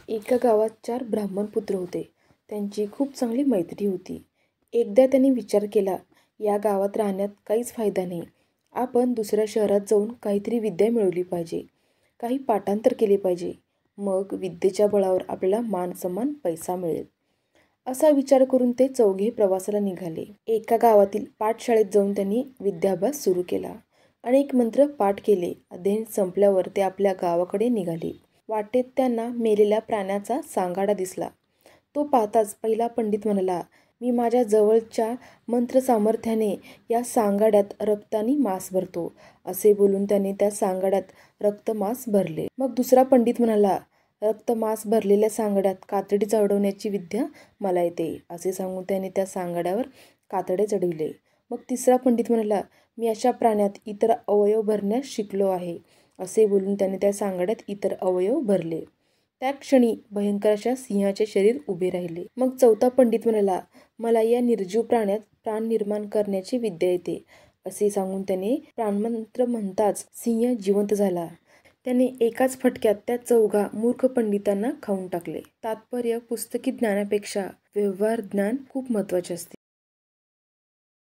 एका गावात 4 ब्राह्मण पुत्र होते. त्यांची खूप चांगली मैत्री होती. एकदा त्यांनी विचार केला, या गावात राहण्यात काहीच फायदा नाही. आपण दुसऱ्या शहरात जाऊन काहीतरी विद्या मिळवली पाहिजे. काही पाठांतर केले पाहिजे. मग विद्येच्या बळावर आपल्याला मान-सन्मान, पैसा मिळेल. असा विचार करून ते चौघे प्रवासाला निघाले. एका गावातील पाठशाळेत जाऊन त्यांनी विद्याभ्यास सुरू केला. अनेक मंत्र पाठ केले. अध्ययन संपल्यावर ते आपल्या गावाकडे निघाले. वाटेत त्यांना मेलेल्या प्राण्याचा सांगाडा दिसला. तो पाहताच पहिला पंडित म्हणाला, मी माझ्या जवळच्या मंत्रसामर्थ्याने या सांगाड्यात रक्तानी मांस भरतो. असे बोलून त्याने त्या सांगाड्यात रक्त-मांस भरले. मग दुसरा पंडित म्हणाला, रक्त-मांस भरलेल्या सांगाड्यात कातडी चढवण्याची विद्या मला येते. असे सांगून त्याने त्या सांगाड्यावर कातडे चढविले. मग तिसरा पंडित म्हणाला, मी अशा प्राण्यात इतर अवयव भरण्यास शिकलो आहे. असे बोलून त्याने त्या सांगाड्यात इतर अवयव भरले. त्या क्षणी भयंकर अशा सिंहाचे शरीर उभे राहिले. मग चौथा पंडित म्हणाला, मला या निर्जीव प्राण्यात प्राण निर्माण करण्याची विद्या येते. असे सांगून त्याने प्राणमंत्र म्हणताच सिंह जिवंत झाला. त्याने एकाच फटक्यात त्या चौघा मूर्ख पंडितांना खाऊन टाकले. तात्पर्य, पुस्तकी ज्ञानापेक्षा व्यवहार ज्ञान खूप महत्त्वाचे असते.